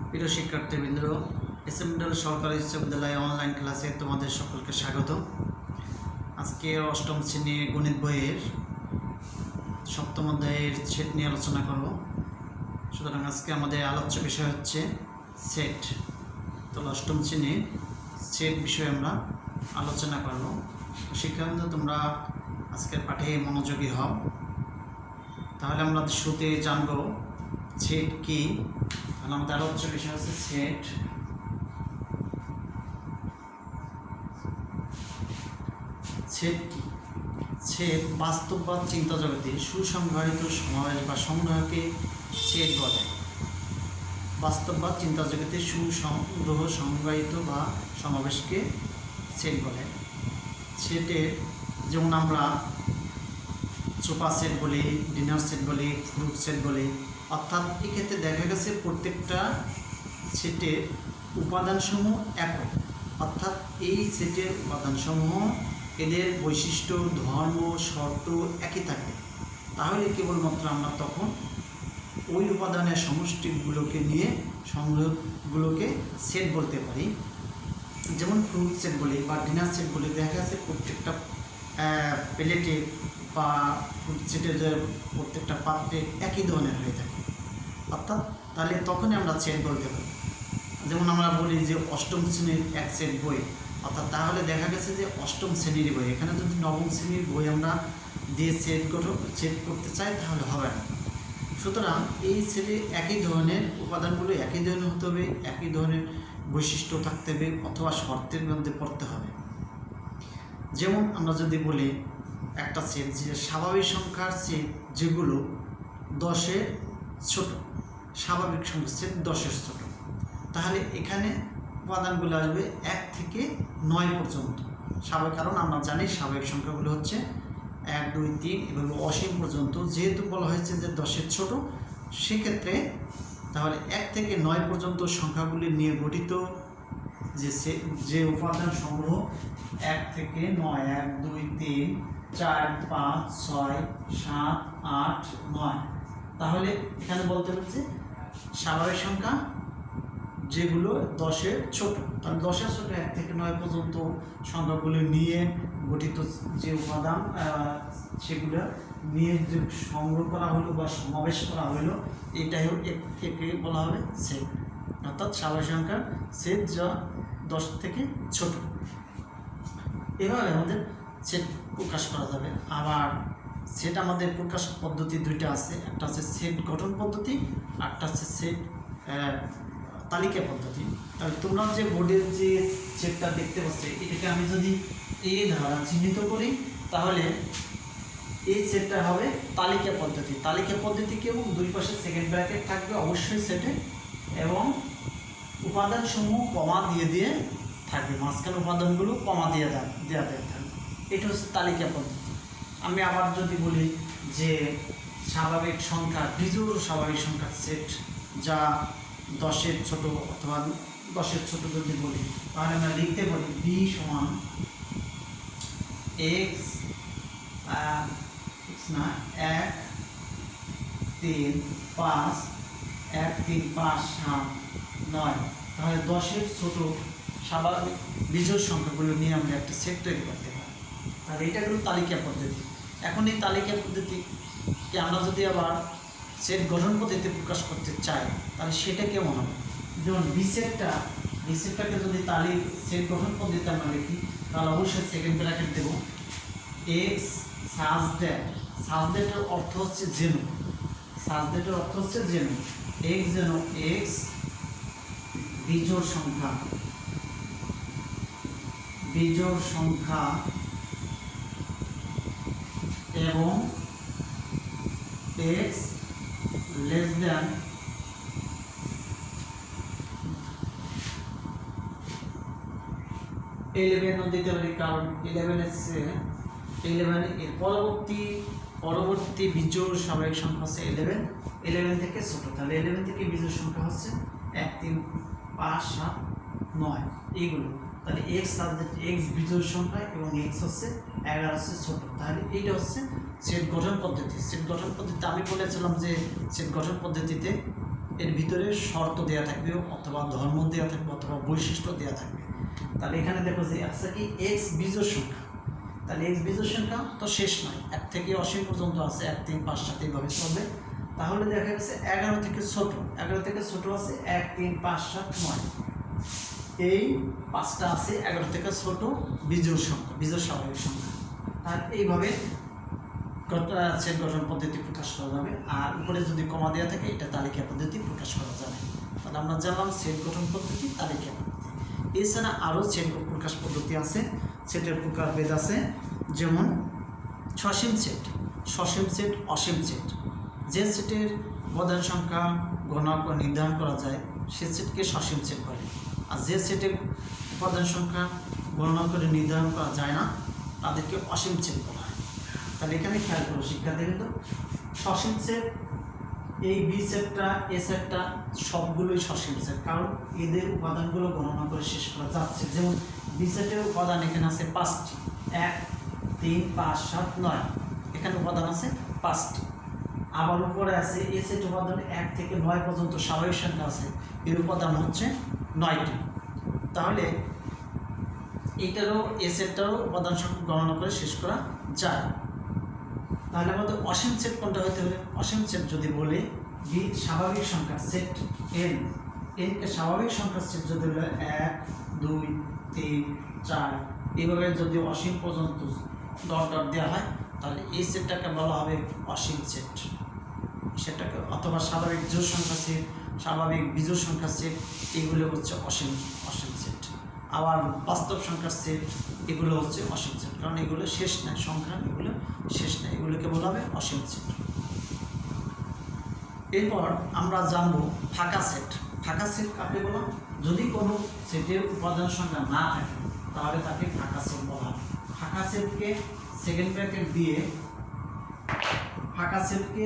প্রিয় শিক্ষার্থীবৃন্দ, এসএমডেল সরকারি বিশ্ববিদ্যালয়ে অনলাইন ক্লাসে তোমাদের সকলকে স্বাগত। আজকে অষ্টম শ্রেণীর গণিত বইয়ের সপ্তম অধ্যায়ের সেট নিয়ে আলোচনা করব। সুতরাং আজকে আমাদের আলোচ্য বিষয় হচ্ছে সেট। তো অষ্টম শ্রেণীর সেট বিষয়ে আমরা আলোচনা করব। শিক্ষার্থীবৃন্দ, তোমরা আজকের পাঠে মনোযোগী হও। তাহলে আমরা শুরুতে জানব সেট কি। তাহলে আমাদের আলোচ্য বিষয় হচ্ছে সেট। সেট কি? সেট বাস্তববাদ চিন্তা জগতে সুসংজ্ঞায়িত সমাবেশ বা সংগ্রহকে সেট বলে। বাস্তববাদ চিন্তা জগতে সুসংগ্রহ সংজ্ঞায়িত বা সমাবেশকে সেট বলে। সেটের যেমন আমরা সোফা সেট বলি, ডিনার সেট বলি, ফ্রুট সেট বলি। অর্থাৎ এক্ষেত্রে দেখা গেছে প্রত্যেকটা সেটের উপাদানসমূহ একক। অর্থাৎ এই সেটের উপাদানসমূহ এদের বৈশিষ্ট্য, ধর্ম, শর্ত একই থাকে। তাহলে কেবলমাত্র আমরা তখন ওই উপাদানের সমষ্টিগুলোকে নিয়ে সংগ্রহগুলোকে সেট বলতে পারি। যেমন ফ্রুট সেট বলি বা ডিনার সেট বলি, দেখা যাচ্ছে প্রত্যেকটা প্লেটে বা ফ্রুট সেটের প্রত্যেকটা পাত্রে একই ধরনের হয়ে থাকে। অর্থাৎ তাহলে তখনই আমরা সেট বলতে পারি। যেমন আমরা বলি যে অষ্টম শ্রেণীর এক সেট বই, অর্থাৎ তাহলে দেখা গেছে যে অষ্টম শ্রেণীর বই। এখানে যদি নবম শ্রেণীর বই আমরা দিয়ে সেট করতে চাই তাহলে হবে না। সুতরাং এই সেটে একই ধরনের উপাদানগুলো একই ধরনের হতে হবে, একই ধরনের বৈশিষ্ট্য থাকতে হবে অথবা শর্তের মধ্যে পড়তে হবে। যেমন আমরা যদি বলি একটা সেট যে স্বাভাবিক সংখ্যার সেট যেগুলো 10-এর ছোট, স্বাভাবিক সংখ্যার সেট 10-এর ছোট, তাহলে এখানে উপাদানগুলো আসবে 1 থেকে 9 পর্যন্ত। স্বাভাবিক, কারণ আমরা জানি স্বাভাবিক সংখ্যাগুলো হচ্ছে 1, 2, 3 এভাবে অসীম পর্যন্ত। যেহেতু বলা হয়েছে যে 10-এর ছোট, সেক্ষেত্রে তাহলে 1 থেকে 9 পর্যন্ত সংখ্যাগুলি নিয়ে গঠিত যে উপাদান সংগ্রহ 1 থেকে 9, 1, 2, 3, 4, 5, 6, 7, 8, 9। তাহলে এখানে বলতে হচ্ছে স্বাভাবিক সংখ্যা যেগুলো 10-এর ছোট। তাহলে 10-এর ছোট 1 থেকে 9 পর্যন্ত সংখ্যাগুলি নিয়ে গঠিত যে উপাদান, সেগুলো নিয়ে যে সংগ্রহ করা হলো বা সমাবেশ করা হলো, এটাই একে বলা হবে সেট। অর্থাৎ স্বাভাবিক সংখ্যার সেট যা 10 থেকে ছোট। এভাবে আমাদের সেট প্রকাশ করা যাবে। আবার সেট আমাদের প্রকাশ পদ্ধতি দুইটা আছে, একটা হচ্ছে সেট গঠন পদ্ধতি, একটা হচ্ছে সেট তালিকা পদ্ধতি। তাহলে তোমরা যে বোর্ডের যে সেটটা দেখতে পাচ্ছ, এটাকে আমি যদি এ দ্বারা চিহ্নিত করি, তাহলে এই সেটটা হবে তালিকা পদ্ধতি। তালিকা পদ্ধতিকে এবং দুই পাশে সেকেন্ড ব্র্যাকেট থাকবে অবশ্যই সেটে, এবং উপাদানসমূহ কমা দিয়ে থাকবে, মাঝখানে উপাদানগুলো কমা দেওয়া থাকবে। এটা হচ্ছে তালিকা পদ্ধতি। আমি আবার যদি বলি যে স্বাভাবিক সংখ্যা, বিজোড় স্বাভাবিক সংখ্যার সেট যা 10-এর ছোট অথবা 10-এর ছোট যদি বলি, তাহলে আমরা লিখতে পারি b সমান x 1 3 5 1 3 5 7 9। তাহলে 10-এর ছোট স্বাভাবিক বিজোড় সংখ্যাগুলো নিয়ে আমরা একটা সেট তৈরি করতে পারি। তাহলে এটা হলো তালিকা পদ্ধতি। এখন এই তালিকা পদ্ধতিকে আমরা যদি আবার সেট গঠন পদ্ধতিতে প্রকাশ করতে চাই, তাহলে সেটা কেমন হবে? যেমন বি সেটটাকে যদি সেট গঠন পদ্ধতিতে আমরা লিখি, তাহলে অবশ্যই সেকেন্ড ব্র্যাকেট দেব এক্স সাজডেটের অর্থ হচ্ছে জেনো। সাজডেটের অর্থ হচ্ছে জেনো। এক্স যেন এক্স বিজোড় সংখ্যা এবং এক্স লেস দেন ইলেভেনও দিতে পারি, কারণ 11 এর পরবর্তী বিজোড় স্বাভাবিক সংখ্যা হচ্ছে 11 থেকে ছোট। তাহলে 11 থেকে বিজোড় সংখ্যা হচ্ছে 1 3 5 7 9 এইগুলো। তাহলে এক্স বিজোড় সংখ্যা এবং এক্স হচ্ছে 11 হচ্ছে ছোট। তাহলে এইটা হচ্ছে সেট গঠন পদ্ধতি। সেট গঠন পদ্ধতিতে আমি বলেছিলাম যে সেট গঠন পদ্ধতিতে এর ভিতরে শর্ত দেওয়া থাকবে অথবা ধর্ম দেওয়া থাকবে অথবা বৈশিষ্ট্য দেওয়া থাকবে। তাহলে এখানে দেখো যে আছে কি এক্স বিজোড় সংখ্যা, তাহলে এক্স বিজোড় সংখ্যা তো শেষ নয়, 1 থেকে অসীম পর্যন্ত আছে, 1 3 5 7 এইভাবে চলবে। তাহলে দেখা যাচ্ছে 11 থেকে ছোট, 11 থেকে ছোট আছে 1 3 5 7 9, এই 5টা আছে 11 থেকে ছোট বিজোড় সংখ্যা, বিজোড় স্বাভাবিক সংখ্যা। আর এইভাবে সেট গঠন পদ্ধতি প্রকাশ করা যাবে। আর উপরে যদি কমা দেওয়া থাকে এটা তালিকা পদ্ধতি প্রকাশ করা যাবে। তাহলে আমরা জানলাম সেট গঠন পদ্ধতি, তালিকা পদ্ধতি। এছাড়া আরও সেট প্রকাশ পদ্ধতি আছে, সেটের প্রকারভেদ আছে, যেমন সসীম সেট, সসীম সেট, অসীম সেট। যে সেটের উপাদান সংখ্যা গণনা করে নির্ধারণ করা যায় সে সেটকে সসীম সেট বলে, আর যে সেটের উপাদান সংখ্যা গণনা করে নির্ধারণ করা যায় না তাদেরকে অসীম সেট বলা হয়। তাহলে এখানে খেয়াল করো শিক্ষার্থী, কিন্তু সসীম সেট, এই বি সেটটা এ সেটটা সবগুলোই সসীম সেট, কারণ এদের উপাদানগুলো গণনা করে শেষ করা যাচ্ছে। যেমন বি সেটের উপাদান এখানে আছে 5টি, 1 3 5 7 9, এখানে উপাদান আছে 5টি। আবার উপরে আছে এ সেট উপাদান 1 থেকে 9 পর্যন্ত স্বাভাবিক সংখ্যা আছে, এর উপাদান হচ্ছে 9টি। তাহলে এইটারও এ সেটটারও উপাদান সংখ্যা গণনা করে শেষ করা যায়। তাহলে আমাদের অসীম সেট কোনটা হতে হবে? অসীম সেট যদি বলি বি স্বাভাবিক সংখ্যা সেট এন, এনকে স্বাভাবিক সংখ্যার সেট যদি হলো 1 2 3 4 এইভাবে যদি অসীম পর্যন্ত ডট ডট দেওয়া হয় তাহলে এই সেটটাকে বলা হবে অসীম সেট। সেটাকে অথবা স্বাভাবিক জোড় সংখ্যা সেট, স্বাভাবিক বিজোড় সংখ্যা সেট, এগুলো হচ্ছে অসীম অসীম সেট। আবার বাস্তব সংখ্যার সেট, এগুলো হচ্ছে অসীম সেট, কারণ এগুলো শেষ নেই, সংখ্যা এগুলো শেষ নেই, এগুলোকে বলা হবে অসীম সেট। এরপর আমরা জানবো ফাঁকা সেট। ফাঁকা সেট কাকে বলা? যদি কোনো সেটের উপাদান সংখ্যা না থাকে তাহলে তাকে ফাঁকা সেট বলা হয়। ফাঁকা সেটকে সেকেন্ড ব্র্যাকেট দিয়ে, ফাঁকা সেটকে,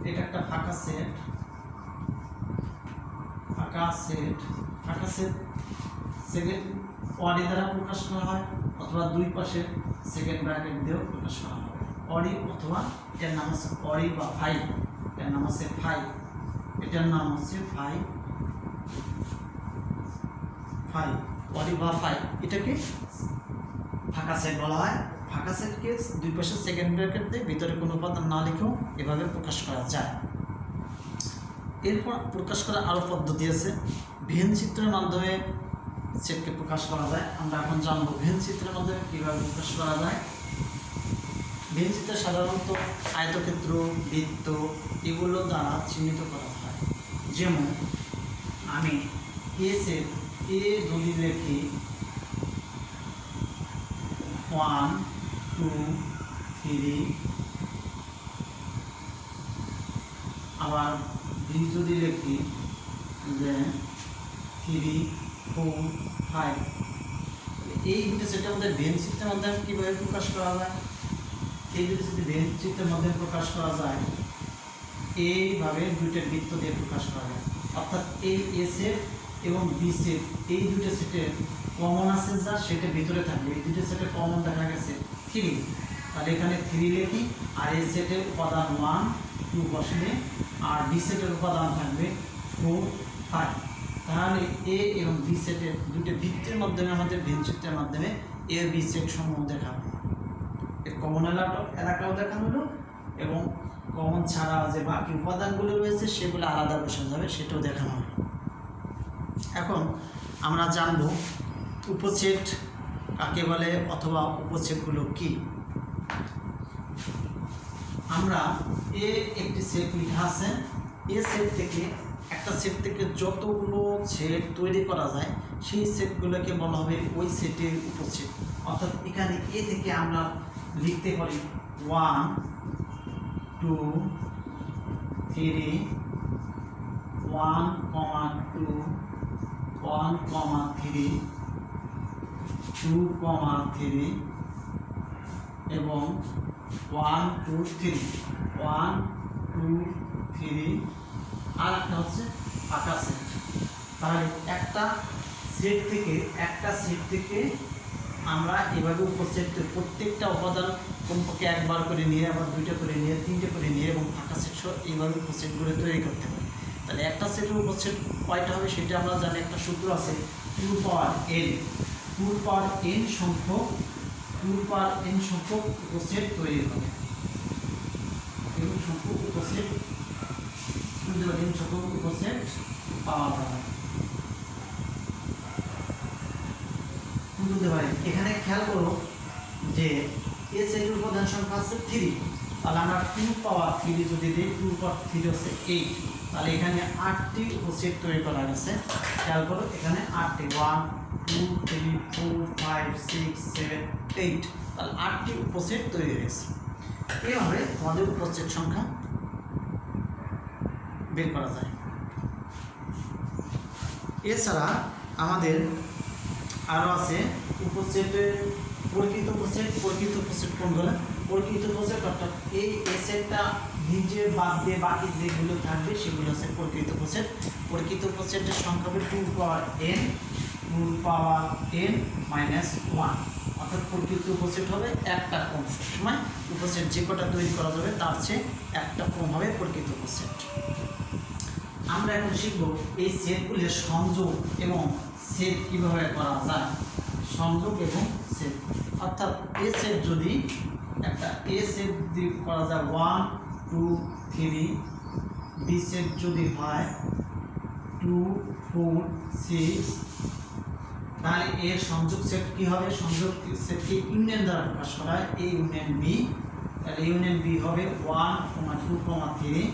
এটা একটা ফাঁকা সেট, ফাঁকা সেট, ফাঁকা সেট সেকেন্ড অডি দ্বারা প্রকাশ করা হয় অথবা দুই পাশে সেকেন্ড ব্র্যাকেট দিয়েও প্রকাশ করা হয়। অডি অথবা এটার নাম হচ্ছে অডি বা ফাই, এটার নাম হচ্ছে ফাই, এটার নাম হচ্ছে ফাই, ফাই, অডি বা ফাই, এটাকে ফাঁকা সেট বলা হয়। ফাঁকা সেটকে দুই পাশে সেকেন্ড ব্র্যাকেট দিয়ে ভিতরে কোনো উপাদান না লিখেও এভাবে প্রকাশ করা যায়। এরপর প্রকাশ করার আরও পদ্ধতি আছে। ভেন চিত্রের মাধ্যমে সেটকে প্রকাশ করা যায়। আমরা এখন জানবো ভেন চিত্রের মাধ্যমে কীভাবে প্রকাশ করা যায়। ভেন চিত্র সাধারণত আয়তক্ষেত্র, বৃত্ত এগুলো দ্বারা চিহ্নিত করা হয়। যেমন আমি এ সেট, এ যদি লিখি 1 2 3, আবার বি যদি লিখি যে 3 4 5, এই দুটো সেটের মধ্যে ভেন চিত্রের মাধ্যমে কীভাবে প্রকাশ করা যায়? এই দুটো যদি ভেন চিত্রের মাধ্যমে প্রকাশ করা যায় এইভাবে দুইটা বৃত্ত দিয়ে প্রকাশ করা যায়। অর্থাৎ এই এ সেট এবং বি সেট, এই দুটো সেটের কমন আছে যা সেটের ভিতরে থাকবে। এই দুটো সেটের কমন দেখা গেছে 3, তাহলে এখানে 3 লিখি, আর এই সেটের উপাদান 1 2 বসলে, আর বি সেটের উপাদান থাকবে 4 5। তাহলে এ এবং বি সেটের দুটো বৃত্তের মাধ্যমে আমাদের ভেন চিত্রের মাধ্যমে এ বি সেট সমূহ দেখানো, এর কমন এলাকাও দেখানো হলো এবং কমন ছাড়া যে বাকি উপাদানগুলো রয়েছে সেগুলো আলাদা বসে যাবে সেটাও দেখানো হলো। এখন আমরা জানব উপসেট কাকে বলে অথবা উপসেটগুলো কি। আমরা এ একটি সেট লেখা আছে, এ সেট থেকে একটা সেট থেকে যতগুলো সেট তৈরি করা যায় সেই সেটগুলোকে বলা হবে ওই সেটের উপসেট। অর্থাৎ এখানে এ থেকে আমরা লিখতে পারি 1 2 3 1 2 1 3 2 3 এবং 1 2 3 1 2 3, আর একটা হচ্ছে ফাঁকা সেট। তাহলে একটা সেট থেকে আমরা এভাবে উপসেট প্রত্যেকটা উপাদান কমপক্ষে একবার করে নিয়ে, আবার দুইটা করে নিয়ে, তিনটে করে নিয়ে এবং ফাঁকা সেট সহ এইভাবে উপসেটগুলো তৈরি করতে পারি। তাহলে একটা সেটের উপসেট কয়টা হবে সেটা আমরা জানি, একটা সূত্র আছে 2 পাওয়ার n সংখ্যক উপসেট তৈরি হবে, n সংখ্যক উপসেট পাওয়া যাবে। এখানে খেয়াল করো যে এ সেটের প্রধান সংখ্যা আছে 3, তাহলে আমরা 2 পাওয়ার 3 যদি দিই, 2 পাওয়ার 3 হচ্ছে 8, তাহলে এখানে 8টি উপসেট তৈরি করা গেছে। খেয়াল করো এখানে 8টি, 1 2 3 4 5 6 7 8, তাহলে 8টি উপসেট তৈরি হয়েছে। এইভাবে আমাদের উপসেট সংখ্যা বের করা যায়। এছাড়া আমাদের আরও আছে উপসেটের প্রকৃত উপসেট কোনগুলো? প্রকৃত উপসেট অর্থাৎ এই সেটটা নিজে বাদ দিয়ে বাকি যেগুলো থাকবে সেগুলো হচ্ছে প্রকৃত উপসেট। প্রকৃত উপসেটের সংখ্যা হবে 2 পাওয়ার n মাইনাস 1, অর্থাৎ প্রকৃত উপসেট হবে একটা কম। সবসময় উপসেট যে কটা তৈরি করা যাবে তার চেয়ে একটা কম হবে প্রকৃত উপসেট। আমরা এখন শিখব এই সেটগুলির সংযোগ এবং সেট কীভাবে করা যায়। সংযোগ এবং সেট অর্থাৎ এ সেট যদি একটা এ সেট করা যায় 1 2 3, বি সেট যদি হয় 2 4 6, তাহলে এর সংযোগ সেট কি হবে? সংযোগ সেটকে ইউনিয়ন দ্বারা প্রকাশ করা হয়, এ ইউনিয়ন বি। তাহলে ইউনিয়ন বি হবে 1 2 3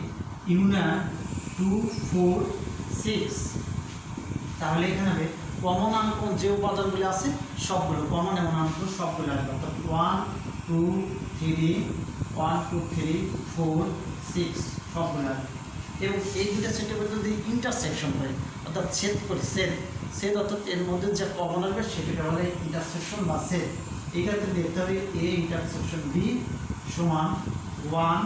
ইউনিয়ন 2 4 6। তাহলে এখানে হবে কমন অঙ্ক যে উপাদানগুলো আছে সবগুলো কমন এবং অঙ্ক সবগুলো আসবে, অর্থাৎ 1 2 3 1 2 3 4 6 সবগুলো আসবে। এবং এই দুটো সেটের মধ্যে যদি ইন্টারসেকশন হয় অর্থাৎ ছেদ করি, সেট অর্থাৎ এর মধ্যে যে কমন আসবে সেটাকে বলে ইন্টারসেকশন বা সেট। এই ক্ষেত্রে দেখতে হবে এ ইন্টারসেকশন বি সমান 1,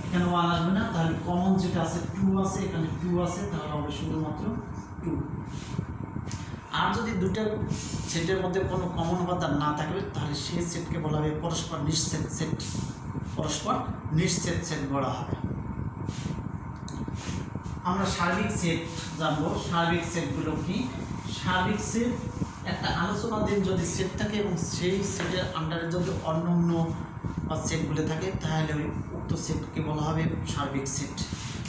এখানে 1 আসবে না, তাহলে কমন যেটা আছে 2 আছে, এখানে 2 আছে, তাহলে হবে শুধুমাত্র 2। আর যদি দুটো সেটের মধ্যে কোনো কমন উপাদান না থাকবে তাহলে সেই সেটকে বলা হবে পরস্পর নিঃছেদ সেট, সেট বলা হবে। আমরা সার্বিক সেট জানবো। সার্বিক সেটগুলো কি? সার্বিক সেট একটা আলোচনাধীন যদি সেট থাকে এবং সেই সেটের আন্ডারে যদি অন্য সেটগুলো থাকে তাহলে ওই উক্ত সেটকে বলা হবে সার্বিক সেট।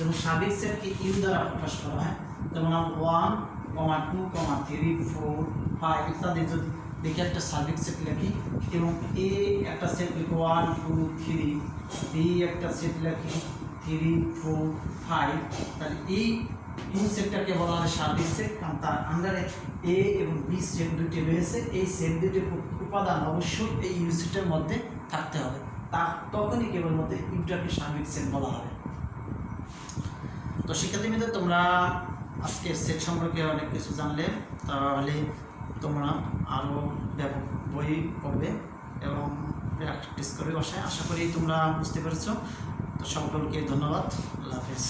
এবং সার্বিক সেটকে ইউ দ্বারা প্রকাশ করা হয়, যেমন 1 2 3 4 5 ইত্যাদি যদি দেখে একটা সার্বিক সেট লিখি এবং এ একটা সেট লিখি 1 2 3, বি একটা সেট লিখি 3 4 5, তাহলে এই ইউ সেটটাকে বলা হয় সার্বিক সেট, কারণ তার আন্ডারে এ এবং বি সেট দুটি রয়েছে। এই সেট দুটির উপাদান অবশ্যই এই ইউ সেটের মধ্যে থাকতে হবে, তখনই কেবলমাত্র ইউটাকে সার্বিক সেট বলা হবে। তো শিক্ষার্থীবৃন্দ, তোমরা আজকের সেট সম্পর্কে অনেক কিছু জানলে, তাহলে তোমরা আরও ব্যাপক বই পড়বে এবং প্র্যাকটিস করবে বাসায়। আশা করি তোমরা বুঝতে পেরেছো। তো সকলকে ধন্যবাদ। আল্লাহ হাফেজ।